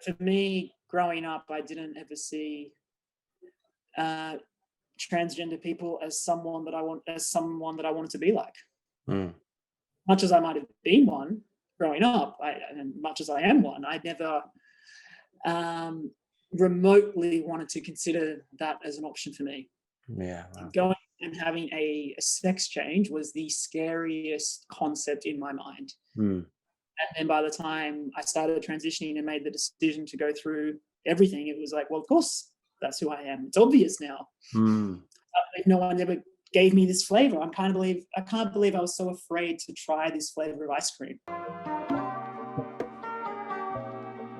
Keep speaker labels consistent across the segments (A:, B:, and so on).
A: for me, growing up, I didn't ever see transgender people as someone that I wanted to be like. Much as I might have been one growing up, and much as I am one, I never remotely wanted to consider that as an option for me.
B: Yeah, wow.
A: Going and having a sex change was the scariest concept in my mind. And then by the time I started transitioning and made the decision to go through everything, it was like, well, of course, that's who I am. It's obvious now. If no one ever gave me this flavor, I can't believe I was so afraid to try this flavor of ice cream.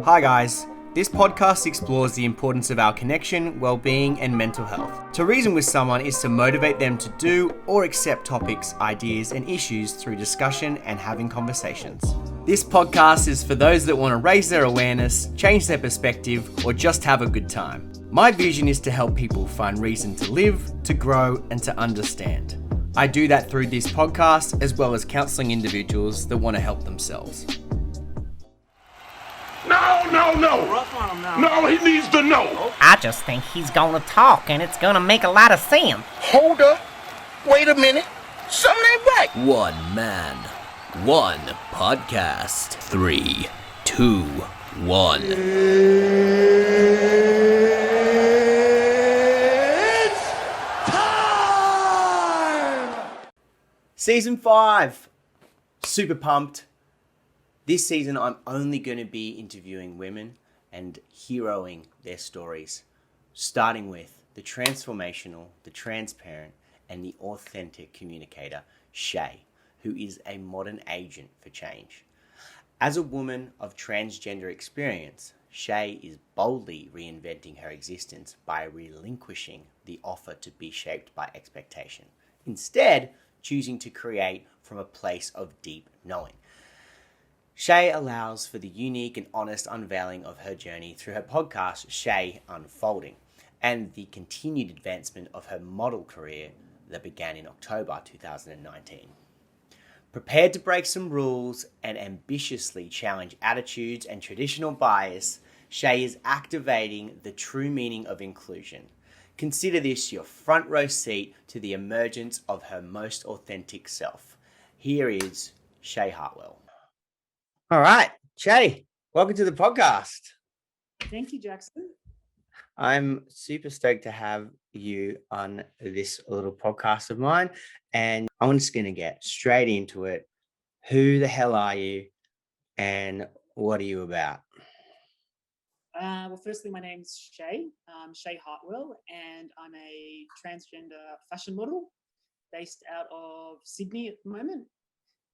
B: Hi guys, this podcast explores the importance of our connection, well-being and mental health. To reason with someone is to motivate them to do or accept topics, ideas and issues through discussion and having conversations. This podcast is for those that want to raise their awareness, change their perspective or just have a good time. My vision is to help people find reason to live, to grow and to understand. I do that through this podcast as well as counselling individuals that want to help themselves.
C: No, he needs to know.
D: I just think he's gonna talk and it's gonna make a lot of sense.
C: Hold up. Wait a minute. Something ain't right.
E: One man, one podcast. 3, 2, 1.
C: It's time!
B: Season 5. Super pumped. This season, I'm only going to be interviewing women and heroing their stories, starting with the transformational, the transparent, and the authentic communicator, Chaye, who is a modern agent for change. As a woman of transgender experience, Chaye is boldly reinventing her existence by relinquishing the offer to be shaped by expectation, instead choosing to create from a place of deep knowing. Chaye allows for the unique and honest unveiling of her journey through her podcast, Chaye Unfolding, and the continued advancement of her model career that began in October 2019. Prepared to break some rules and ambitiously challenge attitudes and traditional bias, Chaye is activating the true meaning of inclusion. Consider this your front row seat to the emergence of her most authentic self. Here is Chaye Hartwell. All right, Chaye, welcome to the podcast.
A: Thank you, Jackson.
B: I'm super stoked to have you on this little podcast of mine, and I'm just going to get straight into it. Who the hell are you, and what are you about?
A: Well, firstly, my name's Chaye. I'm Chaye Hartwell, and I'm a transgender fashion model based out of Sydney at the moment.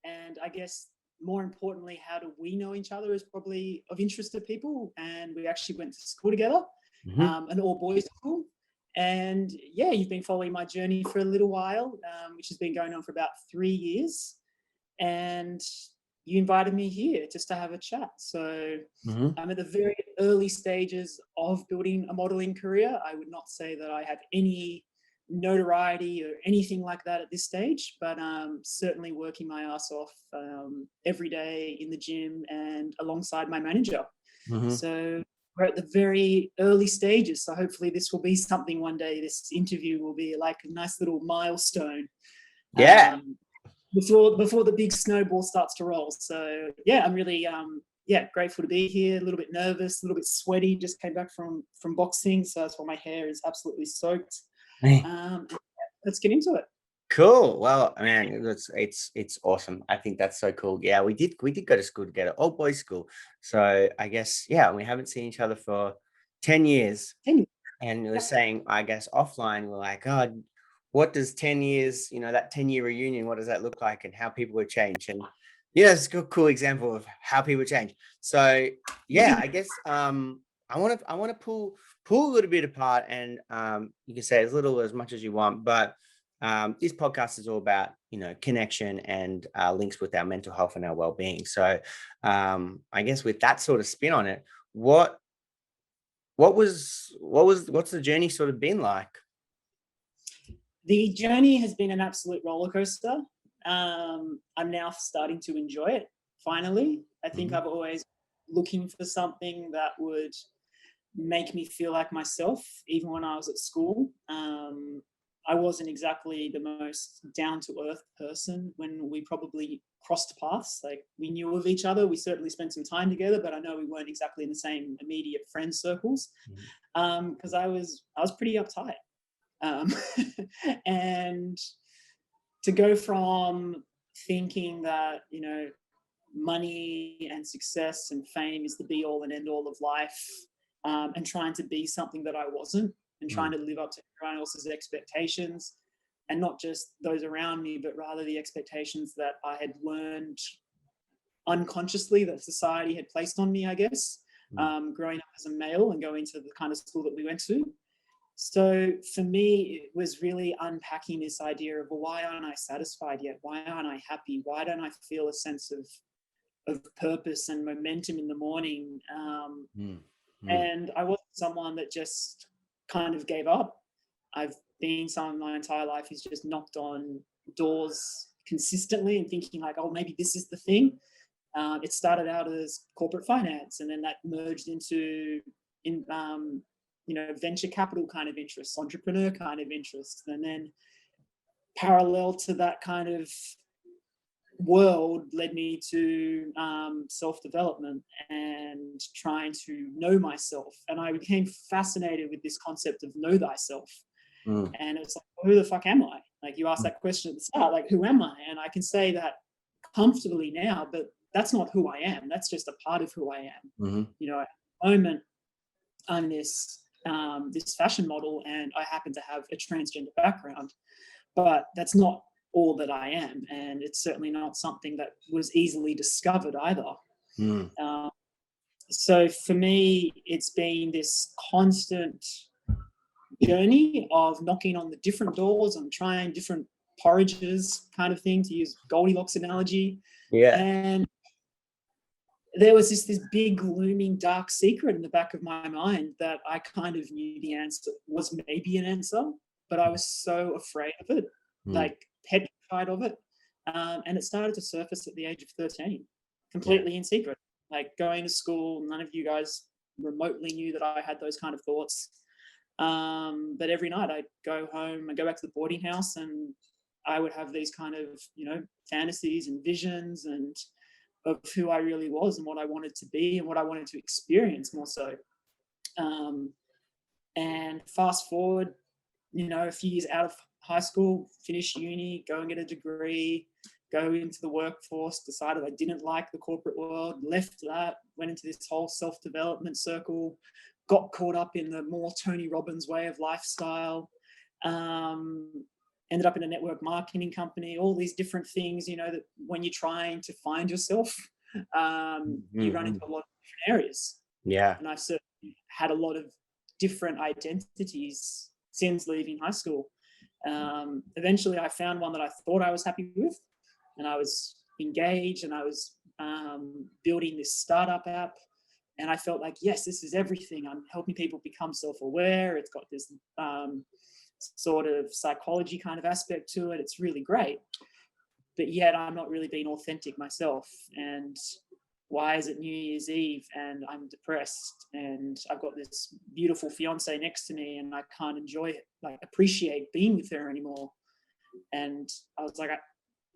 A: And I guess more importantly, how do we know each other is probably of interest to people. And we actually went to school together, an all-boys school. And yeah, you've been following my journey for a little while, which has been going on for about 3 years. And you invited me here just to have a chat. So I'm at the very early stages of building a modeling career. I would not say that I have any notoriety or anything like that at this stage, but certainly working my ass off every day in the gym and alongside my manager. So we're at the very early stages. So hopefully this will be something one day. This interview will be like a nice little milestone.
B: Yeah.
A: Before the big snowball starts to roll. So yeah, I'm really grateful to be here. A little bit nervous, a little bit sweaty. Just came back from boxing, so that's why my hair is absolutely soaked. Let's get into it.
B: Cool. Well, I mean, it's awesome. I think that's so cool. Yeah, we did go to school together, all boys school. So I guess we haven't seen each other for 10 years.
A: 10 years.
B: And we were saying, I guess offline, we're like, oh, what does 10 years, that 10-year reunion, what does that look like and how people would change? And it's a cool example of how people change. So yeah, I guess I want to pull a little bit apart, and you can say as little as much as you want, but this podcast is all about connection and links with our mental health and our well-being. So I guess with that sort of spin on it, what's the journey sort of been like?
A: The journey has been an absolute roller coaster. I'm now starting to enjoy it. Finally, I think I've always looking for something that would make me feel like myself, even when I was at school. I wasn't exactly the most down-to-earth person when we probably crossed paths. Like, we knew of each other. We certainly spent some time together, but I know we weren't exactly in the same immediate friend circles, because I was pretty uptight. And to go from thinking that, you know, money and success and fame is the be all and end all of life, and trying to be something that I wasn't, and trying to live up to everyone else's expectations, and not just those around me, but rather the expectations that I had learned unconsciously that society had placed on me, I guess, growing up as a male and going to the kind of school that we went to. So for me, it was really unpacking this idea of, well, why aren't I satisfied yet? Why aren't I happy? Why don't I feel a sense of purpose and momentum in the morning? And I wasn't someone that just kind of gave up. I've been someone my entire life who's just knocked on doors consistently and thinking like, oh, maybe this is the thing. It started out as corporate finance, and then that merged into venture capital kind of interests, entrepreneur kind of interests. And then parallel to that kind of world led me to self-development and trying to know myself. And I became fascinated with this concept of know thyself. And it's like, well, who the fuck am I? Like, you asked that question at the start, like, who am I? And I can say that comfortably now, but that's not who I am. That's just a part of who I am. You know, at the moment, I'm this fashion model, and I happen to have a transgender background, but that's not all that I am, and it's certainly not something that was easily discovered either. So for me, it's been this constant journey of knocking on the different doors and trying different porridges, kind of thing, to use Goldilocks analogy. And there was this big looming dark secret in the back of my mind that I kind of knew the answer was maybe an answer, but I was so afraid of it, like petrified of it. And it started to surface at the age of 13, completely in secret. Like, going to school, none of you guys remotely knew that I had those kind of thoughts. But every night I'd go home and go back to the boarding house, and I would have these kind of, you know, fantasies and visions and of who I really was and what I wanted to be and what I wanted to experience more so. And fast forward, you know, a few years out of high school, finish uni, go and get a degree, go into the workforce, decided I didn't like the corporate world, left that, went into this whole self-development circle, got caught up in the more Tony Robbins way of lifestyle, ended up in a network marketing company, all these different things, you know, that when you're trying to find yourself, you run into a lot of different areas. And I've certainly had a lot of different identities since leaving high school. Eventually I found one that I thought I was happy with, and I was engaged, and I was building this startup app, and I felt like, yes, this is everything. I'm helping people become self-aware. It's got this sort of psychology kind of aspect to it. It's really great. But yet I'm not really being authentic myself. And why is it New Year's Eve and I'm depressed, and I've got this beautiful fiance next to me and I can't enjoy it, like appreciate being with her anymore? And I was like,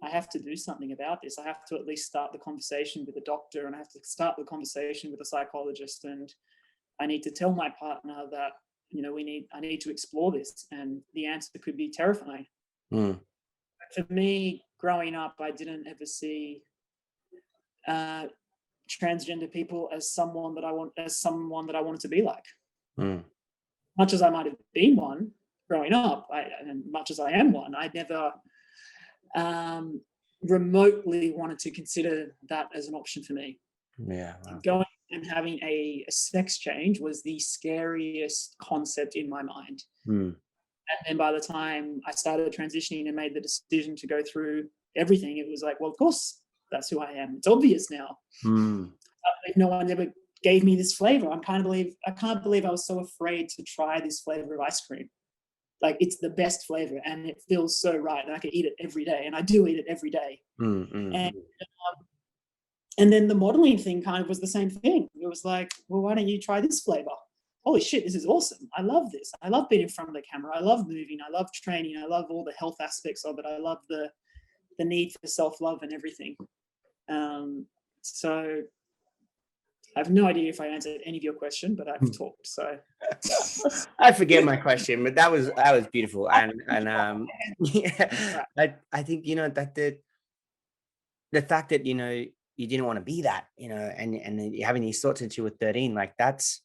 A: I have to do something about this. I have to at least start the conversation with a doctor, and I have to start the conversation with a psychologist, and I need to tell my partner that, you know, I need to explore this, and the answer could be terrifying. For me, growing up, I didn't ever see transgender people as someone that I wanted to be like. Much as I might have been one growing up, and much as I am one, I never remotely wanted to consider that as an option for me. Going and having a sex change was the scariest concept in my mind. And then by the time I started transitioning and made the decision to go through everything, it was like, well, of course, that's who I am. It's obvious now. No one ever gave me this flavor. I can't believe I was so afraid to try this flavor of ice cream. Like, it's the best flavor and it feels so right, and I can eat it every day, and I do eat it every day. And And then the modeling thing kind of was the same thing. It was like, well, why don't you try this flavor? Holy shit, this is awesome. I love this. I love being in front of the camera. I love moving. I love training. I love all the health aspects of it. I love the need for self-love and everything. So I have no idea if I answered any of your question, but I've talked. So
B: I forget my question, but that was beautiful. And yeah, I think, you know, that the fact that, you know, you didn't want to be that, you know, and you're having these thoughts since you were 13, like that's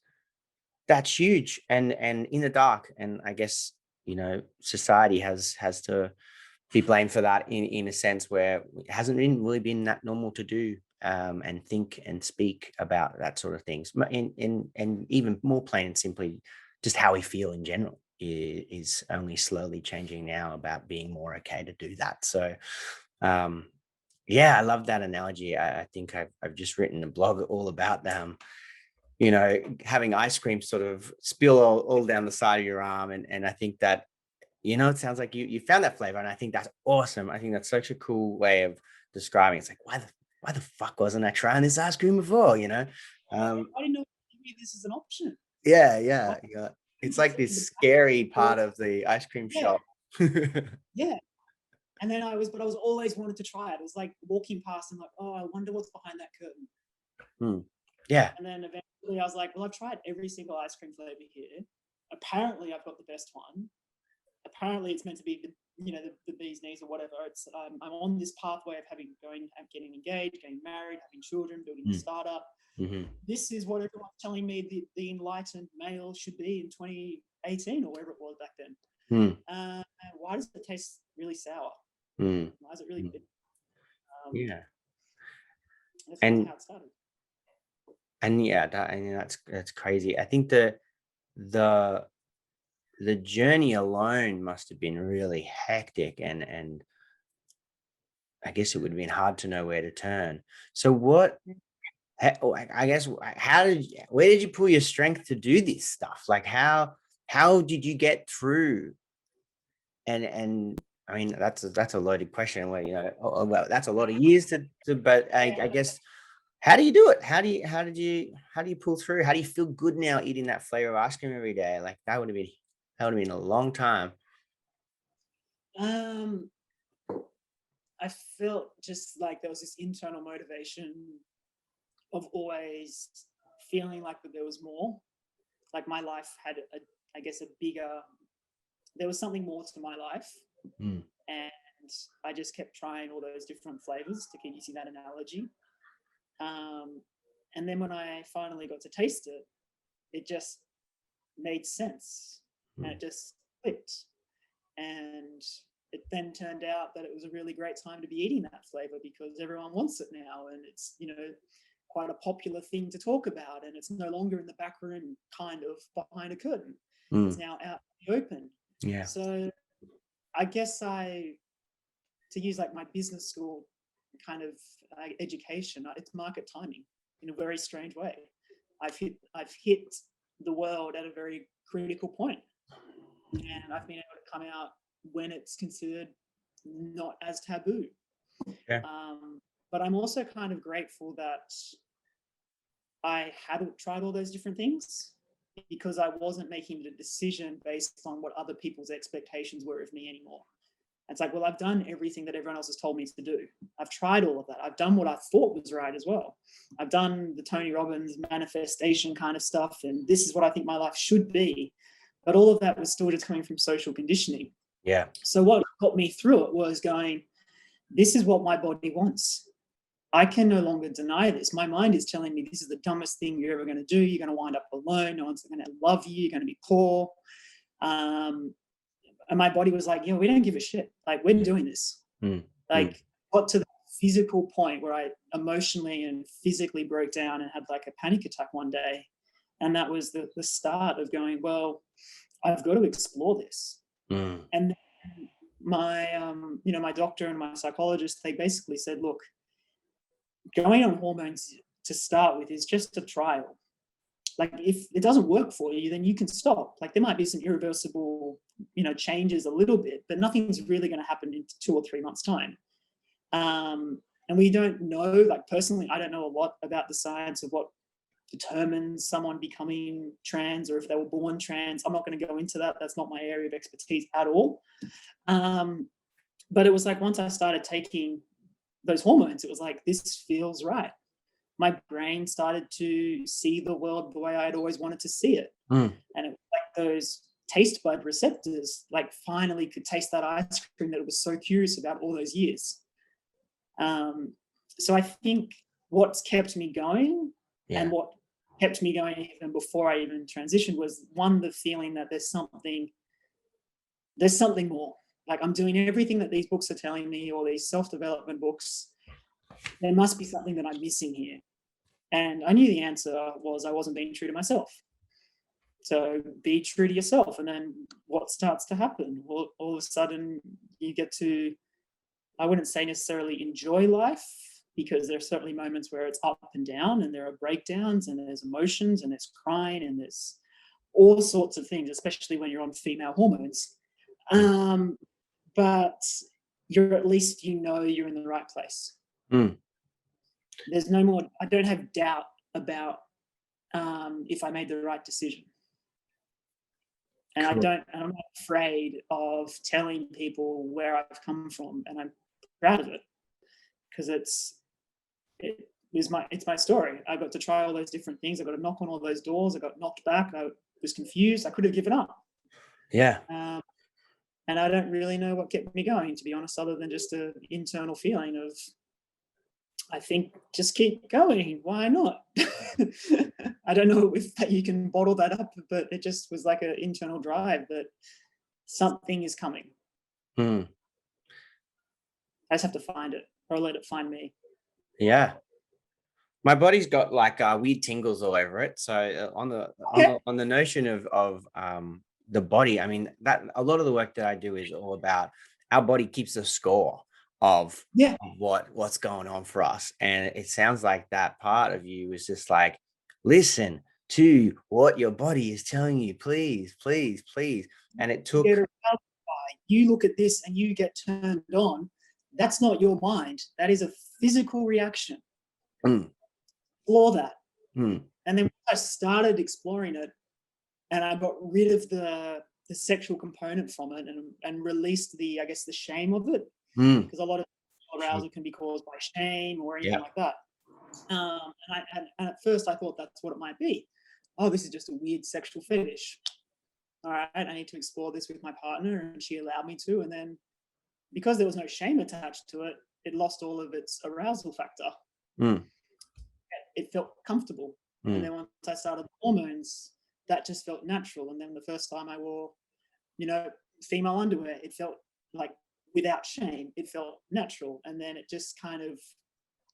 B: huge and in the dark. And I guess, you know, society has to be blamed for that in a sense where it hasn't really been that normal to do and think and speak about that sort of things. And even more plain and simply, just how we feel in general is only slowly changing now about being more okay to do that. So yeah, I love that analogy. I think I've just written a blog all about them. You know, having ice cream sort of spill all down the side of your arm. And I think that, you know, it sounds like you found that flavor. And I think that's awesome. I think that's such a cool way of describing. It's like, why the fuck wasn't I trying this ice cream before? You know?
A: I didn't know this is an option.
B: Yeah. It's like this scary part of the ice cream shop.
A: Yeah. And then I was always wanted to try it. It was like walking past and like, oh, I wonder what's behind that curtain.
B: Yeah.
A: And then eventually I was like, well, I've tried every single ice cream flavor here. Apparently I've got the best one. Apparently it's meant to be the bee's knees or whatever. It's I'm on this pathway of getting engaged, getting married, having children, building a startup.
B: Mm-hmm.
A: This is what everyone's telling me the enlightened male should be in 2018 or whatever it was back then. Why does it taste really sour? Why is it really bitter?
B: Yeah.
A: That's how it started.
B: And yeah, that's crazy. I think the journey alone must have been really hectic, and I guess it would have been hard to know where to turn. So where did you pull your strength to do this stuff? Like how did you get through? And I mean, that's a loaded question. Where, you know, well, that's a lot of years but I guess, how do you do it? How do you pull through? How do you feel good now eating that flavor of ice cream every day? Like that would have been a long time.
A: I felt just like there was this internal motivation of always feeling like that there was more. Like my life had there was something more to my life. And I just kept trying all those different flavors to keep using that analogy. And then when I finally got to taste it, it just made sense and it just clicked. And it then turned out that it was a really great time to be eating that flavor because everyone wants it now. And it's, you know, quite a popular thing to talk about. And it's no longer in the back room, kind of behind a curtain. It's now out in the open.
B: Yeah.
A: So I guess to use like my business school kind of education, it's market timing in a very strange way. I've hit the world at a very critical point, and I've been able to come out when it's considered not as taboo.
B: Yeah.
A: But I'm also kind of grateful that I had tried all those different things because I wasn't making the decision based on what other people's expectations were of me anymore. It's like, well, I've done everything that everyone else has told me to do. I've tried all of that. I've done what I thought was right as well. I've done the Tony Robbins manifestation kind of stuff, and this is what I think my life should be. But all of that was still just coming from social conditioning.
B: Yeah.
A: So what got me through it was going, this is what my body wants. I can no longer deny this. My mind is telling me this is the dumbest thing you're ever going to do. You're going to wind up alone. No one's going to love you. You're going to be poor. And my body was like, yeah, we don't give a shit. Like, we're doing this. Got to the physical point where I emotionally and physically broke down and had like a panic attack one day. And that was the start of going, well, I've got to explore this. And then my doctor and my psychologist, they basically said, look, going on hormones to start with is just a trial. Like, if it doesn't work for you, then you can stop. Like, there might be some irreversible, changes a little bit, but nothing's really going to happen in 2 or 3 months' time. And we don't know, like personally, I don't know a lot about the science of what determines someone becoming trans or if they were born trans. I'm not going to go into that. That's not my area of expertise at all. But it was like once I started taking those hormones, it was like, this feels right. My brain started to see the world the way I had always wanted to see it. And it was like those taste bud receptors, like finally could taste that ice cream that I was so curious about all those years. So I think what's kept me going and what kept me going even before I even transitioned was one, the feeling that there's something more. Like I'm doing everything that these books are telling me, or these self-development books. There must be something that I'm missing here. And I knew the answer was I wasn't being true to myself. So be true to yourself. And then what starts to happen? All of a sudden you get to, I wouldn't say necessarily enjoy life, because there are certainly moments where it's up and down and there are breakdowns and there's emotions and there's crying and there's all sorts of things, especially when you're on female hormones. But you're at least, you're in the right place. There's no more, I don't have doubt about if I made the right decision. And cool. I'm not afraid of telling people where I've come from, and I'm proud of it, because it's my story. I got to try all those different things. I got to knock on all those doors. I got knocked back. I was confused. I could have given up.
B: Yeah.
A: And I don't really know what kept me going, to be honest, other than just an internal feeling of, I think, just keep going. Why not? I don't know if that you can bottle that up, but it just was like an internal drive that something is coming. I just have to find it, or let it find me.
B: Yeah. My body's got like weird tingles all over it. So on the notion of the body, I mean, that a lot of the work that I do is all about our body keeps a score of what's going on for us. And it sounds like that part of you is just like, listen to what your body is telling you, please, please, please. And it took,
A: you look at this and you get turned on. That's not your mind. That is a physical reaction. Explore that. And then I started exploring it, and I got rid of the sexual component from it, and released the shame of it, because a lot of arousal can be caused by shame or anything like that. And at first I thought that's what it might be. Oh, this is just a weird sexual fetish. All right, I need to explore this with my partner, and she allowed me to. And then because there was no shame attached to it, it lost all of its arousal factor. It felt comfortable. And then once I started the hormones, that just felt natural. And then the first time I wore, female underwear, it felt like without shame, it felt natural. And then it just kind of,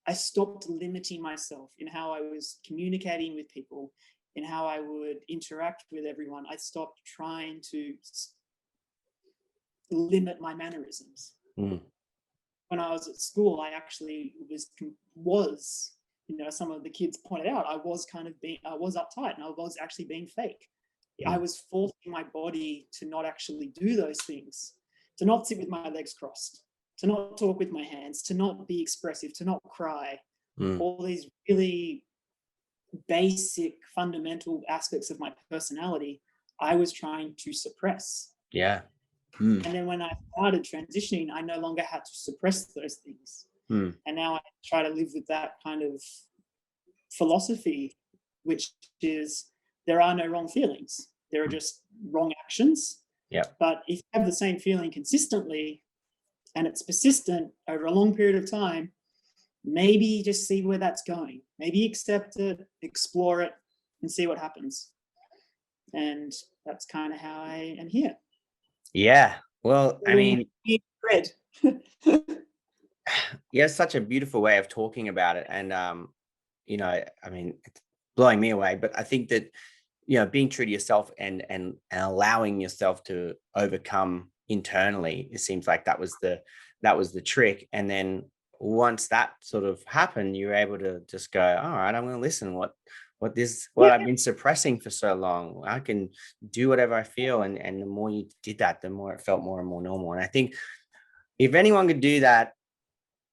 A: I stopped limiting myself in how I was communicating with people, in how I would interact with everyone. I stopped trying to limit my mannerisms. When I was at school, I actually was, some of the kids pointed out, I was uptight, and I was actually being fake. I was forcing my body to not actually do those things, to not sit with my legs crossed, to not talk with my hands, to not be expressive, to not cry. All these really basic, fundamental aspects of my personality, I was trying to suppress.
B: Yeah.
A: And then when I started transitioning, I no longer had to suppress those things. And now I try to live with that kind of philosophy, which is there are no wrong feelings. There are just wrong actions.
B: Yeah.
A: But if you have the same feeling consistently and it's persistent over a long period of time, maybe just see where that's going. Maybe accept it, explore it, and see what happens. And that's kind of how I am here.
B: Yeah. Well, I mean,
A: bread.
B: yeah, it's such a beautiful way of talking about it. And, I mean, it's blowing me away, but I think that, being true to yourself and allowing yourself to overcome internally, it seems like that was the trick. And then once that sort of happened, you were able to just go, all right, I'm going to listen what I've been suppressing for so long. I can do whatever I feel. And the more you did that, the more it felt more and more normal. And I think if anyone could do that,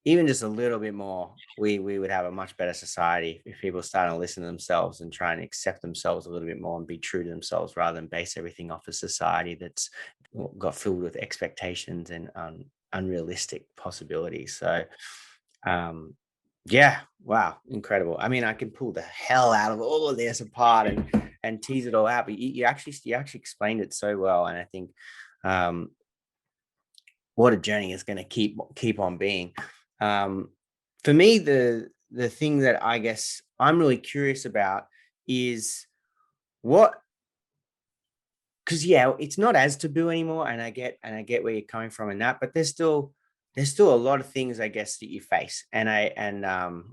B: even just a little bit more, we would have a much better society if people started to listen to themselves and try and accept themselves a little bit more and be true to themselves rather than base everything off a society that's got filled with expectations and unrealistic possibilities. So, yeah, wow, incredible. I mean, I can pull the hell out of all of this apart and tease it all out, but you actually explained it so well, and I think what a journey is going to keep on being. For me, the thing that I guess I'm really curious about is what, because yeah, it's not as taboo anymore, and I get where you're coming from in that, but there's still a lot of things I guess that you face, and a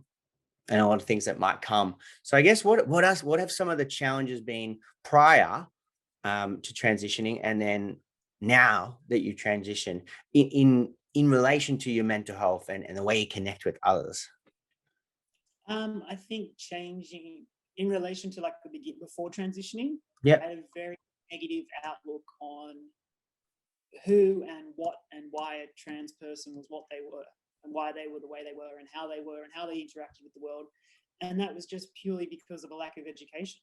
B: lot of things that might come. So I guess what have some of the challenges been prior to transitioning, and then now that you transition in relation to your mental health and the way you connect with others?
A: I think changing in relation to like before transitioning,
B: Yep.
A: I had a very negative outlook on who and what and why a trans person was what they were and why they were the way they were and how they interacted with the world. And that was just purely because of a lack of education.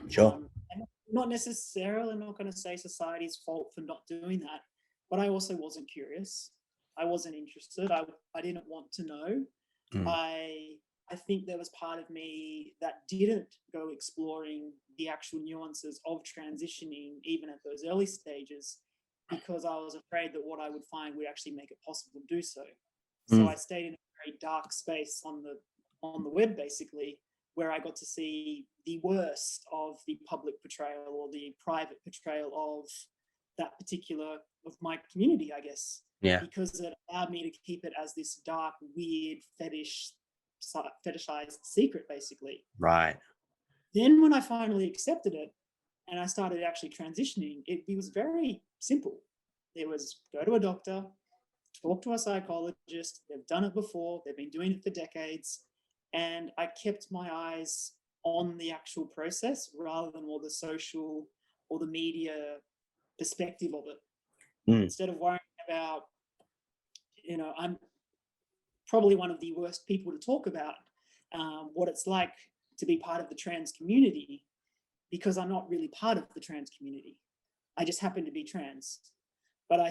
B: Sure.
A: And not necessarily, I'm not going to say society's fault for not doing that, but I also wasn't curious. I wasn't interested. I didn't want to know. I think there was part of me that didn't go exploring the actual nuances of transitioning, even at those early stages, because I was afraid that what I would find would actually make it possible to do so. So I stayed in a very dark space on the web, basically, where I got to see the worst of the public portrayal or the private portrayal of that particular of my community, I guess.
B: Yeah.
A: Because it allowed me to keep it as this dark, weird, fetishized secret, basically.
B: Right.
A: Then when I finally accepted it and I started actually transitioning, it was very simple. It was go to a doctor, talk to a psychologist. They've done it before. They've been doing it for decades. And I kept my eyes on the actual process rather than all the social or the media perspective of it. Instead of worrying about, I'm probably one of the worst people to talk about what it's like to be part of the trans community, because I'm not really part of the trans community. I just happen to be trans. But I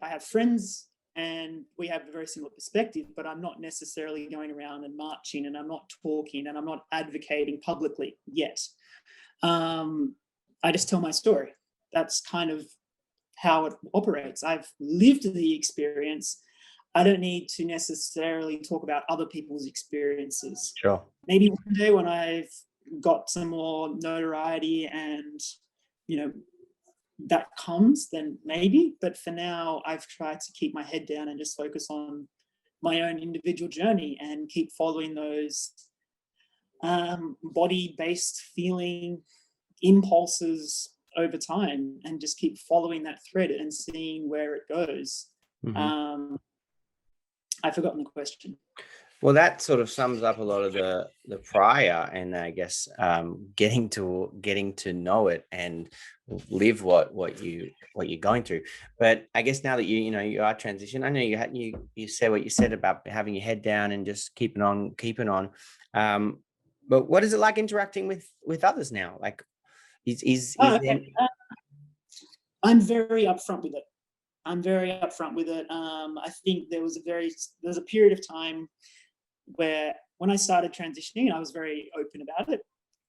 A: have friends and we have a very similar perspective, but I'm not necessarily going around and marching, and I'm not talking, and I'm not advocating publicly yet. I just tell my story. That's kind of how it operates. I've lived the experience. I don't need to necessarily talk about other people's experiences.
B: Sure.
A: Maybe one day when I've got some more notoriety and, that comes, then maybe. But for now, I've tried to keep my head down and just focus on my own individual journey and keep following those body-based feeling impulses over time, and just keep following that thread and seeing where it goes. I've forgotten the question.
B: Well, that sort of sums up a lot of the prior, and I guess getting to know it and live what you're going through. But I guess now that you are transitioning, I know you said what you said about having your head down and just keeping on. But what is it like interacting with others now? Like,
A: I'm very upfront with it. I think there was a period of time where when I started transitioning, I was very open about it,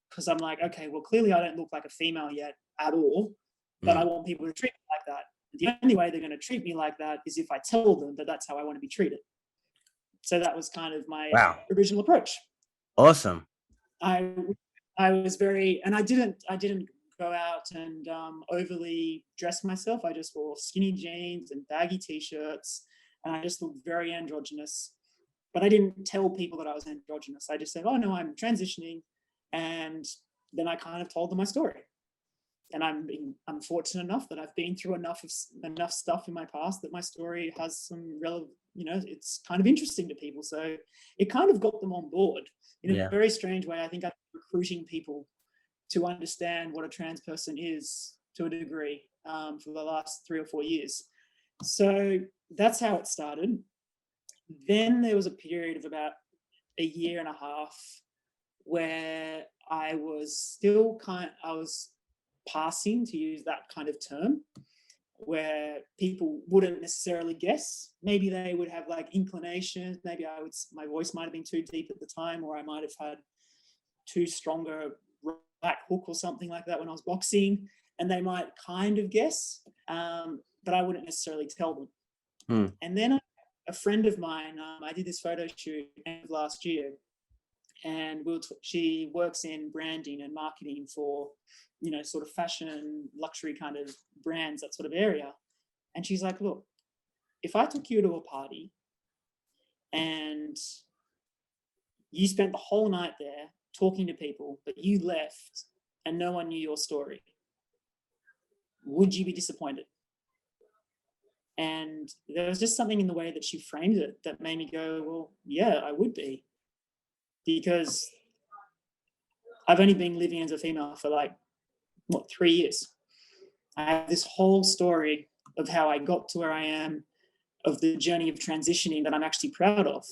A: because I'm like, okay, well, clearly I don't look like a female yet at all, but I want people to treat me like that. The only way they're going to treat me like that is if I tell them that that's how I want to be treated. So that was kind of my original approach.
B: Awesome.
A: I was very, and I didn't go out and overly dress myself. I just wore skinny jeans and baggy t-shirts, and I just looked very androgynous. But I didn't tell people that I was androgynous. I just said, oh no, I'm transitioning. And then I kind of told them my story. And I'm fortunate enough that I've been through enough stuff in my past that my story has some relevant, it's kind of interesting to people. So it kind of got them on board in a very strange way. I think I'm recruiting people to understand what a trans person is to a degree for the last 3 or 4 years. So that's how it started. then there was a period of about a year and a half where I was passing, to use that kind of term, where people wouldn't necessarily guess. Maybe they would have like inclinations. Maybe my voice might have been too deep at the time, or I might have had too stronger right hook or something like that when I was boxing, and they might kind of guess, but I wouldn't necessarily tell them. And then a friend of mine, I did this photo shoot end of last year, and she works in branding and marketing for, sort of fashion, luxury kind of brands, that sort of area. And she's like, look, if I took you to a party and you spent the whole night there talking to people, but you left and no one knew your story, would you be disappointed? And there was just something in the way that she framed it that made me go, well, yeah, I would be. Because I've only been living as a female for 3 years. I have this whole story of how I got to where I am, of the journey of transitioning that I'm actually proud of.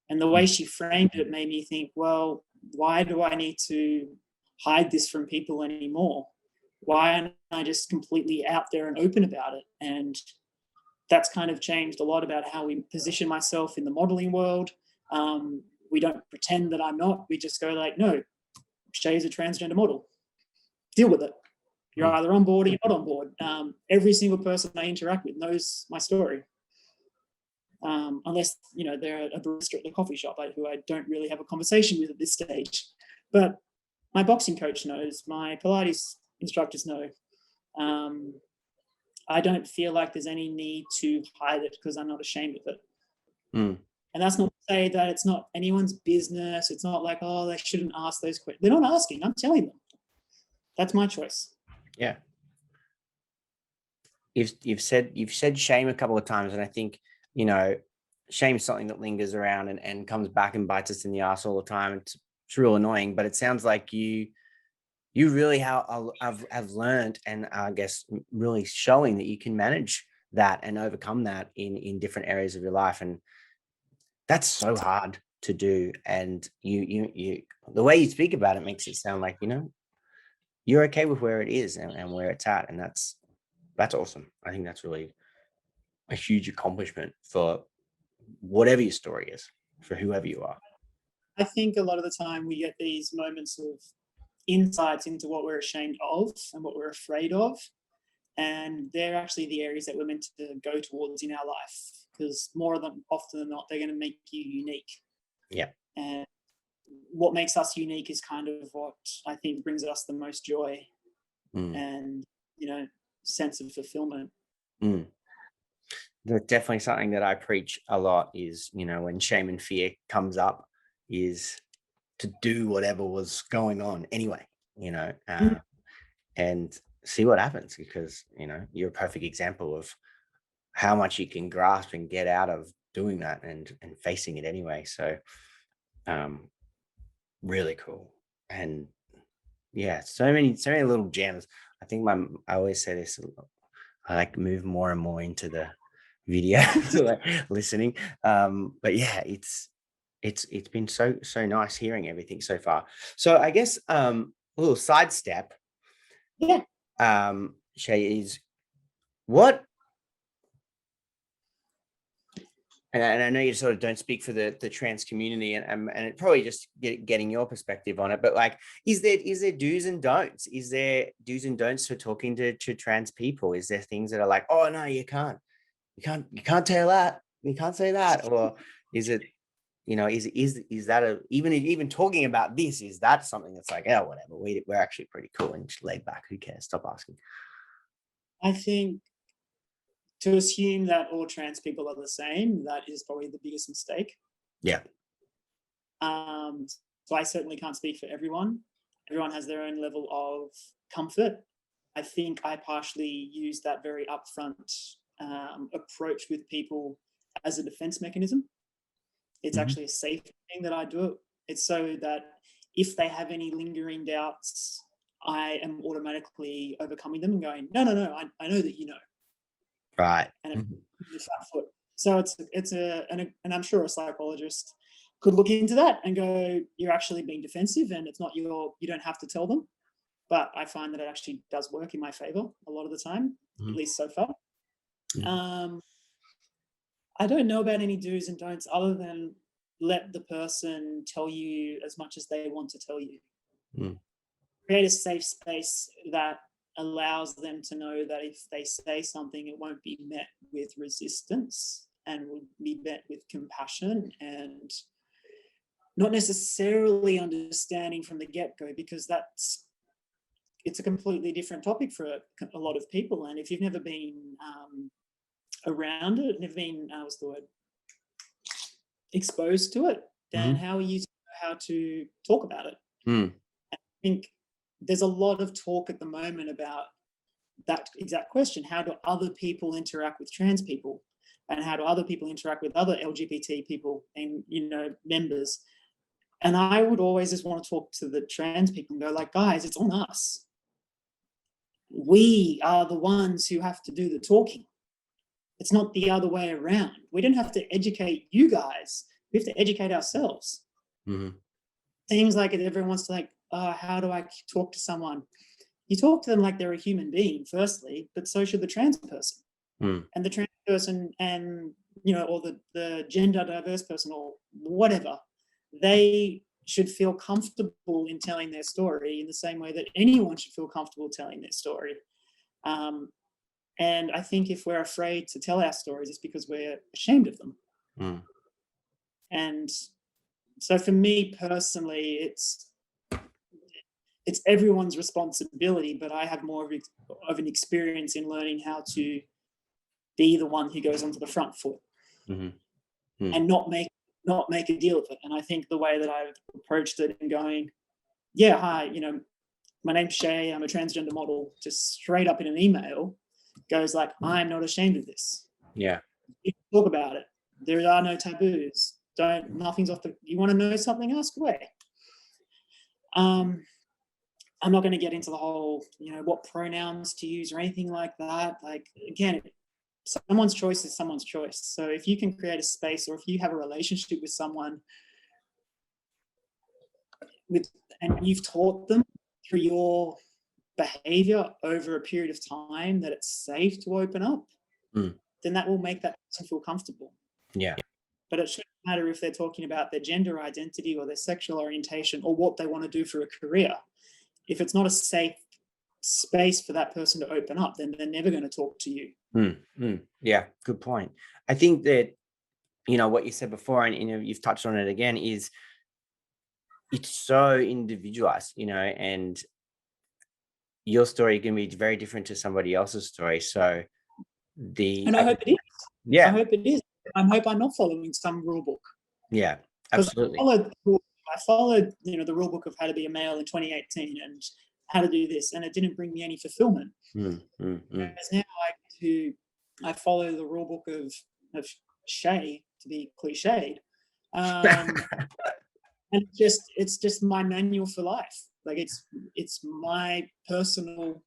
A: And the way she framed it made me think, well, why do I need to hide this from people anymore? Why am I just completely out there and open about it? And that's kind of changed a lot about how we position myself in the modeling world. We don't pretend that I'm not. We just go like, no, Chaye is a transgender model. Deal with it. You're either on board or you're not on board. Every single person I interact with knows my story. Unless, they're a barista at the coffee shop who I don't really have a conversation with at this stage. But my boxing coach knows, my Pilates instructors know. I don't feel like there's any need to hide it because I'm not ashamed of it. And that's not to say that it's not anyone's business. It's not like, oh, they shouldn't ask those questions. They're not asking. I'm telling them. That's my choice.
B: Yeah. You've said shame a couple of times, and I think, shame is something that lingers around and comes back and bites us in the ass all the time. It's real annoying, but it sounds like you really have learned, and I guess really showing that you can manage that and overcome that in different areas of your life. And that's so hard to do. And you the way you speak about it makes it sound like, you're okay with where it is and where it's at. And that's awesome. I think that's really a huge accomplishment for whatever your story is, for whoever you are.
A: I think a lot of the time we get these moments of insights into what we're ashamed of and what we're afraid of. And they're actually the areas that we're meant to go towards in our life, because more of them, often than not, they're going to make you unique.
B: Yeah.
A: And what makes us unique is kind of what I think brings us the most joy and, sense of fulfillment.
B: That's definitely something that I preach a lot is, when shame and fear comes up, is to do whatever was going on anyway, and see what happens, because, you're a perfect example of how much you can grasp and get out of doing that and facing it anyway. So, really cool. And yeah, so many little gems. I think I always say this, I like move more and more into the video listening. But yeah, it's been so nice hearing everything so far. So I guess a little sidestep.
A: Yeah.
B: Chaye, is what, and I know you sort of don't speak for the trans community, and it probably just getting your perspective on it, but is there do's and don'ts? Is there do's and don'ts for talking to trans people? Is there things that are like, oh no, you can't tell that, you can't say that? Or is it, is that even talking about this, is that something that's like, oh, whatever, we're actually pretty cool and just laid back, who cares, stop asking?
A: I think to assume that all trans people are the same, that is probably the biggest mistake.
B: Yeah.
A: So I certainly can't speak for everyone. Everyone has their own level of comfort. I think I partially use that very upfront approach with people as a defense mechanism. It's actually a safe thing that I do it. It's so that if they have any lingering doubts, I am automatically overcoming them and going, no, I know that you know.
B: Right.
A: And the front foot. So and I'm sure a psychologist could look into that and go, you're actually being defensive, and it's not you don't have to tell them. But I find that it actually does work in my favor a lot of the time, at least so far. I don't know about any do's and don'ts other than let the person tell you as much as they want to tell you. Create a safe space that allows them to know that if they say something, it won't be met with resistance and will be met with compassion and not necessarily understanding from the get-go, because it's a completely different topic for a lot of people. And if you've never been around it, never been, what's the word, exposed to it, then how are you to know how to talk about it? I think there's a lot of talk at the moment about that exact question. How do other people interact with trans people? And how do other people interact with other LGBT people and, members? And I would always just want to talk to the trans people and go like, guys, it's on us. We are the ones who have to do the talking. It's not the other way around. We don't have to educate you guys. We have to educate ourselves. Seems like everyone wants to how do I talk to someone? You talk to them like they're a human being, firstly, but so should the trans person. And the trans person and, or the gender diverse person or whatever, they should feel comfortable in telling their story in the same way that anyone should feel comfortable telling their story. And I think if we're afraid to tell our stories, it's because we're ashamed of them. And so for me personally, it's everyone's responsibility, but I have more of an experience in learning how to be the one who goes onto the front foot and not make a deal of it. And I think the way that I've approached it and going, yeah, hi, my name's Chaye, I'm a transgender model, just straight up in an email, goes like, I'm not ashamed of this.
B: Yeah.
A: You can talk about it. There are no taboos. Nothing's off you want to know something, ask away. I'm not going to get into the whole, what pronouns to use or anything like that. Like, again, someone's choice is someone's choice. So if you can create a space, or if you have a relationship with someone and you've taught them through your behavior over a period of time that it's safe to open up, then that will make that person feel comfortable.
B: Yeah.
A: But it shouldn't matter if they're talking about their gender identity or their sexual orientation or what they want to do for a career. If it's not a safe space for that person to open up, then they're never going to talk to you.
B: Yeah, good point. I think that, what you said before, and you've touched on it again, is it's so individualized, and your story can be very different to somebody else's story. So
A: and I hope it is.
B: Yeah.
A: I hope it is. I hope I'm not following some rule book.
B: Yeah, absolutely.
A: I followed, the rule book of how to be a male in 2018 and how to do this, and it didn't bring me any fulfillment. Whereas now I follow the rule book of Chaye, to be cliched, and it's just my manual for life. Like it's my personal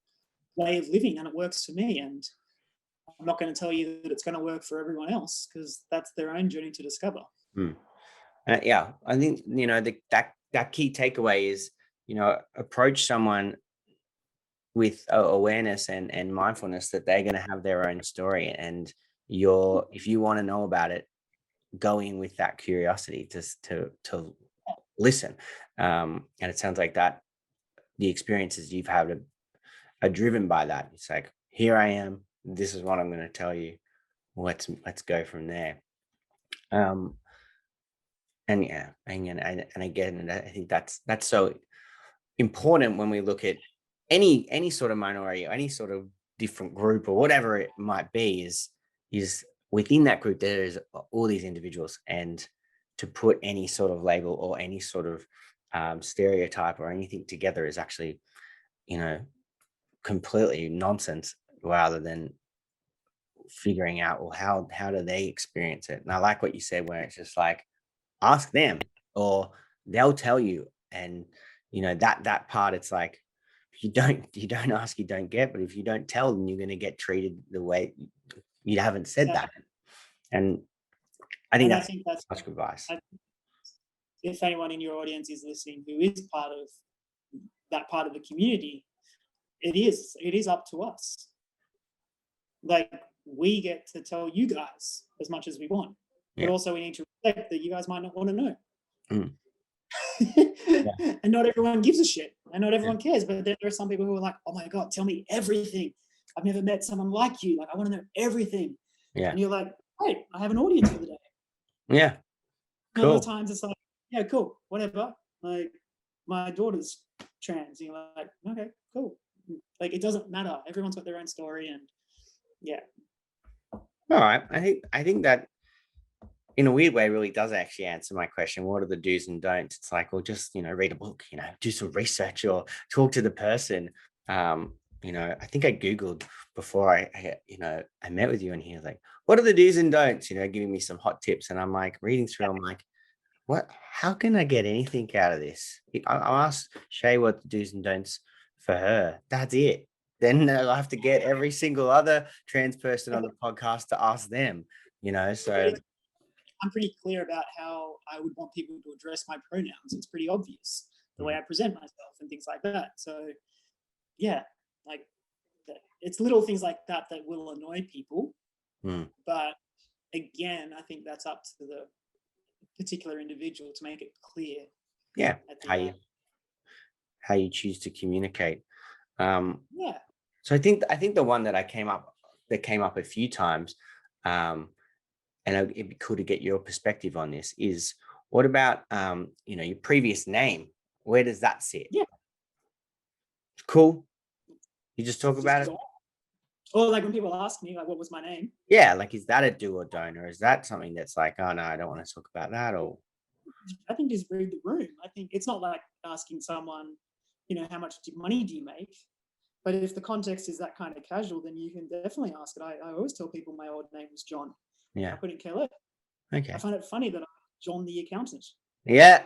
A: way of living, and it works for me. And I'm not going to tell you that it's going to work for everyone else, because that's their own journey to discover.
B: Yeah, I think that key takeaway is approach someone with awareness and mindfulness that they're going to have their own story, and if you want to know about it, go in with that curiosity to listen. And it sounds like that the experiences you've had are driven by that. It's like, here I am, this is what I'm going to tell you, let's go from there. And again, I think that's so important when we look at any sort of minority or any sort of different group or whatever it might be, is within that group there is all these individuals, and to put any sort of label or any sort of stereotype or anything together is actually completely nonsense, rather than figuring out, well, how do they experience it. And I like what you said, where it's just like, ask them, or they'll tell you. And that part, it's like, if you don't ask, you don't get. But if you don't tell, then you're going to get treated the way you haven't said that. And I think
A: And I
B: that's
A: think that's,
B: such good advice.
A: if anyone in your audience is listening who is part of that part of the community, it is up to us. Like, we get to tell you guys as much as we want,
B: Yeah.
A: but also we need to respect that you guys might not want to know.
B: Mm.
A: And not everyone gives a shit, and not everyone cares. But there are some people who are like, "Oh my god, tell me everything. I've never met someone like you. Like, I want to know everything."
B: Yeah.
A: And you're like, "Great, I have an audience for the day."
B: Yeah.
A: And other
B: Cool.
A: times it's like, "Yeah, cool, whatever." Like, my daughter's trans. And you're like, "Okay, cool." Like, it doesn't matter. Everyone's got their own story, and yeah.
B: All right. I think that in a weird way really does actually answer my question. What are the do's and don'ts? It's like, well, just, read a book, do some research or talk to the person. I think I Googled before I met with you, and he was like, what are the do's and don'ts? Giving me some hot tips. And I'm like reading through, I'm like, what, how can I get anything out of this? I asked Chaye what the do's and don'ts for her. That's it. Then I'll have to get every single other trans person on the podcast to ask them, so.
A: I'm pretty clear about how I would want people to address my pronouns. It's pretty obvious the way I present myself and things like that. So, yeah, like, it's little things like that that will annoy people. But again, I think that's up to the particular individual to make it clear.
B: Yeah,
A: at the
B: how
A: end.
B: you choose to communicate.
A: Yeah.
B: So I think the one that came up a few times, and it'd be cool to get your perspective on this, is what about your previous name? Where does that sit?
A: Yeah.
B: Cool. You just talk about it.
A: Or like when people ask me, like, what was my name?
B: Yeah, like, is that a do or don't, or is that something that's like, oh no, I don't want to talk about that? Or
A: I think just read the room. I think it's not like asking someone, how much money do you make? But if the context is that kind of casual, then you can definitely ask it. I always tell people my old name was John.
B: yeah,
A: I couldn't care less.
B: okay,
A: I find it funny that I'm John the accountant.
B: yeah.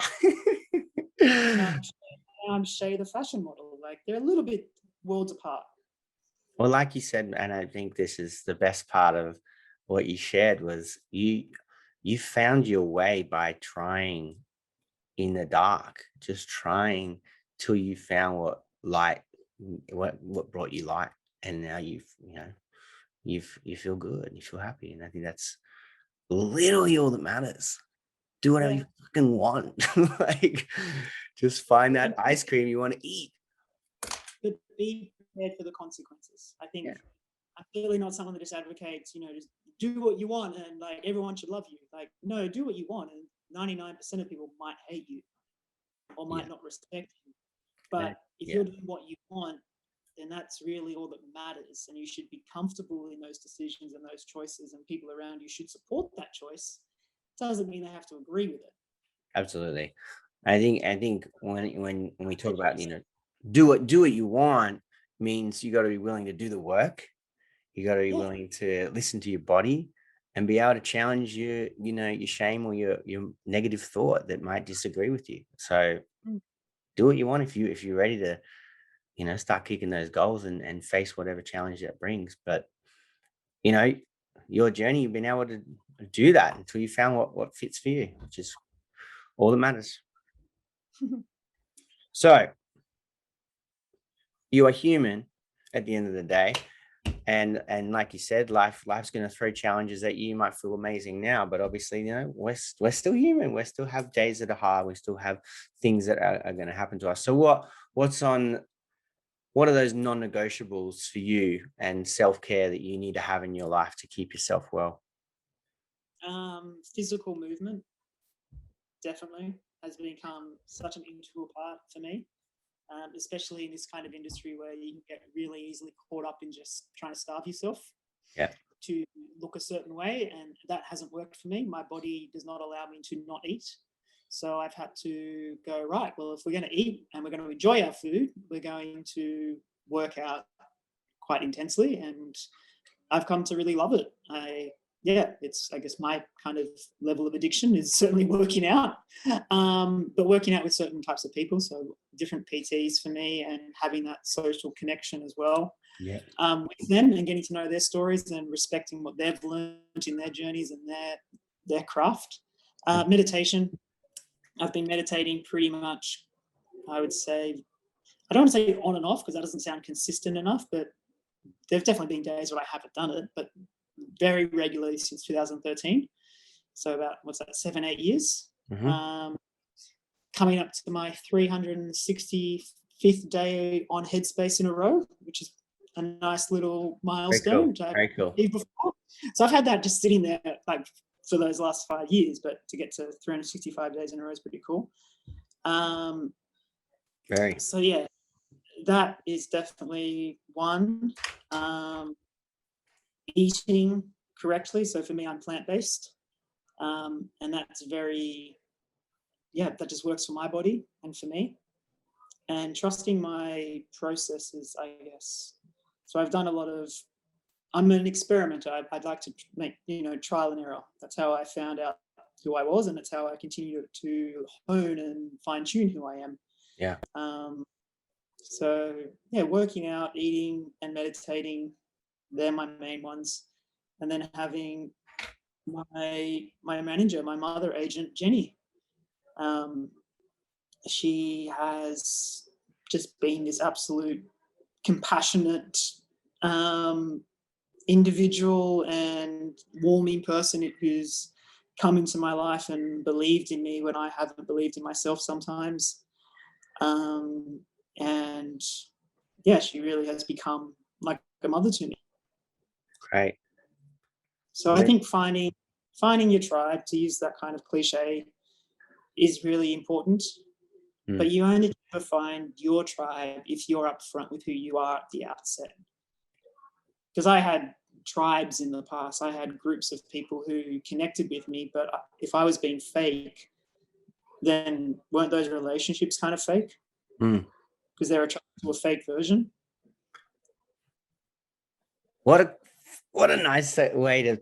A: I'm Chaye the fashion model. Like, they're a little bit worlds apart.
B: Well, like you said, and I think this is the best part of what you shared, was you found your way by trying in the dark, just trying till you found what brought you light, and now you feel good, you feel happy, and I think that's literally all that matters. Do whatever you fucking want. Like, just find that ice cream you want to eat.
A: But be prepared for the consequences. I think I'm clearly not someone that just advocates, just do what you want and like everyone should love you. Like, no, do what you want, and 99% of people might hate you or might not respect you. But if you're doing what you want, then that's really all that matters. And you should be comfortable in those decisions and those choices, and people around you should support that choice. It doesn't mean they have to agree with it.
B: Absolutely. I think when we talk about, do what you want, means you got to be willing to do the work. You got to be willing to listen to your body and be able to challenge your shame or your negative thought that might disagree with you. So do what you want if you're ready to, start kicking those goals and face whatever challenge that brings. But your journey, you've been able to do that until you found what fits for you, which is all that matters. So you are human at the end of the day. And like you said, life's going to throw challenges at you. You might feel amazing now, but obviously, we're still human. We still have days that are hard. We still have things that are going to happen to us. So what are those non-negotiables for you and self-care that you need to have in your life to keep yourself well?
A: Physical movement definitely has become such an integral part for me. Especially in this kind of industry where you can get really easily caught up in just trying to starve yourself to look a certain way. And that hasn't worked for me. My body does not allow me to not eat. So I've had to go, right, well, if we're going to eat and we're going to enjoy our food, we're going to work out quite intensely. And I've come to really love it. I yeah, it's, I guess, my kind of level of addiction is certainly working out, but working out with certain types of people, so different PTs for me, and having that social connection as well.
B: Yeah.
A: With them, and getting to know their stories and respecting what they've learned in their journeys and their craft. Meditation. I've been meditating pretty much, I would say, I don't want to say on and off because that doesn't sound consistent enough, but there've definitely been days where I haven't done it, but very regularly since 2013. So about, 7-8 years.
B: Mm-hmm.
A: Coming up to my 365th day on Headspace in a row, which is a nice little milestone. Which I
B: Very cool.
A: before. So I've had that just sitting there like for those last 5 years, but to get to 365 days in a row is pretty cool.
B: Very.
A: So yeah, that is definitely one. Eating correctly. So for me, I'm plant-based, and that's very, that just works for my body and for me. And trusting my processes, I guess. So I've done a lot of, I'm an experimenter. I'd like to make, trial and error. That's how I found out who I was, and that's how I continue to hone and fine tune who I am.
B: Yeah.
A: So yeah, working out, eating, and meditating, they're my main ones. And then having my manager, my mother agent, Jenny. She has just been this absolute compassionate individual and warming person who's come into my life and believed in me when I haven't believed in myself sometimes. And yeah, she really has become like a mother to me.
B: Great.
A: So I think finding your tribe, to use that kind of cliche, is really important. But you only ever find your tribe if you're upfront with who you are at the outset. Because I had tribes in the past. I had groups of people who connected with me, but if I was being fake, then weren't those relationships kind of fake? Because they're attracted to a fake version.
B: What a nice way to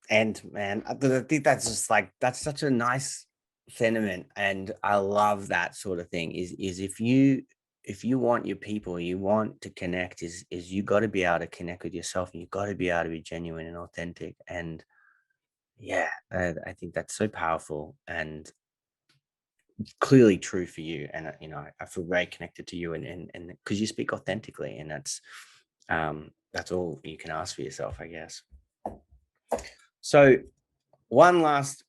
B: end, man. I think that's just like, that's such a nice sentiment, and I love that sort of thing. Is if you want your people, you want to connect, is you got to be able to connect with yourself, and you got to be able to be genuine and authentic. And yeah, I think that's so powerful and clearly true for you. And I feel very connected to you, and because you speak authentically, and that's all you can ask for yourself, I guess. So one last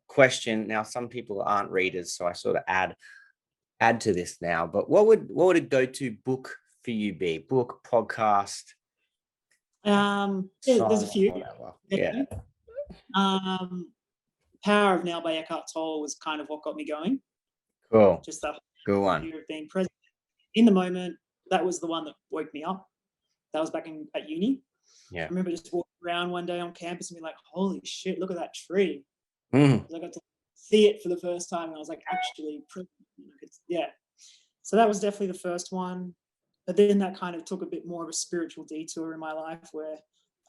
B: question. Now, some people aren't readers, so I sort of add to this now, but what would a go-to book for you be? Book, podcast?
A: There's a few.
B: Whatever. Yeah.
A: Power of Now by Eckhart Tolle was kind of what got me going.
B: Cool.
A: Just that
B: good one.
A: Fear of being present in the moment. That was the one that woke me up. That was back at uni.
B: Yeah.
A: I remember just walking around one day on campus and being like, holy shit, look at that tree.
B: I
A: got to see it for the first time, and I was like, actually, yeah. So that was definitely the first one. But then that kind of took a bit more of a spiritual detour in my life, where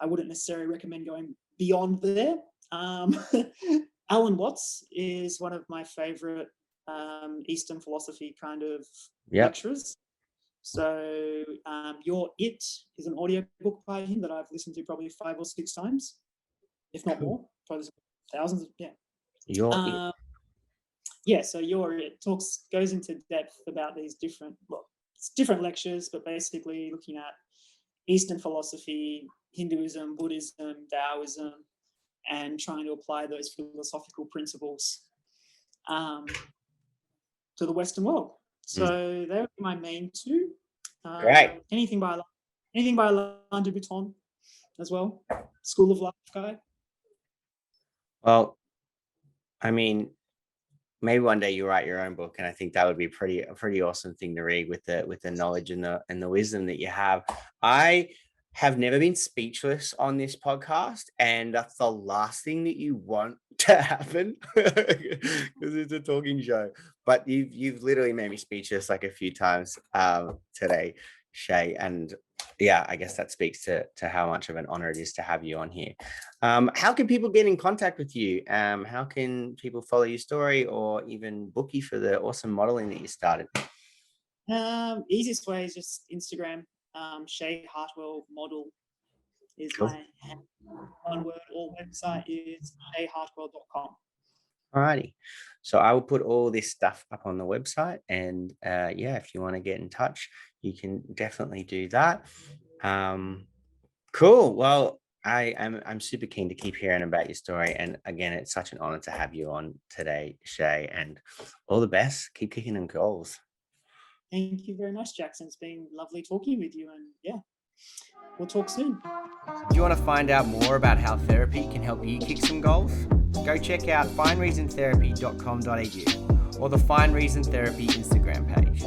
A: I wouldn't necessarily recommend going beyond there. Alan Watts is one of my favorite Eastern philosophy kind of lecturers. So You're It is an audio book by him that I've listened to probably 5 or 6 times, if not more, probably thousands. Yeah. So You're It goes into depth about these different lectures, but basically looking at Eastern philosophy, Hinduism, Buddhism, Taoism, and trying to apply those philosophical principles to the Western world. So they were my main 2.
B: Great.
A: Anything by Alain de Botton as well. School of Life guy.
B: Well, I mean, maybe one day you write your own book, and I think that would be a pretty awesome thing to read with the knowledge and the wisdom that you have. I have never been speechless on this podcast, and that's the last thing that you want to happen, because it's a talking show. But you've literally made me speechless like a few times today, Chaye, and yeah, I guess that speaks to how much of an honor it is to have you on here. How can people get in contact with you? How can people follow your story or even book you for the awesome modeling that you started?
A: Easiest way is just Instagram. Chaye Hartwell model is
B: Cool.
A: my one word, or website is chayehartwell.com.
B: Alrighty. So I will put all this stuff up on the website, and yeah, if you want to get in touch, you can definitely do that. Cool. Well, I'm super keen to keep hearing about your story. And again, it's such an honor to have you on today, Chaye, and all the best. Keep kicking them goals.
A: Thank you very much, Jackson. It's been lovely talking with you, and yeah, we'll talk soon.
B: Do you want to find out more about how therapy can help you kick some goals? Go check out findreasontherapy.com.au or the Find Reason Therapy Instagram page.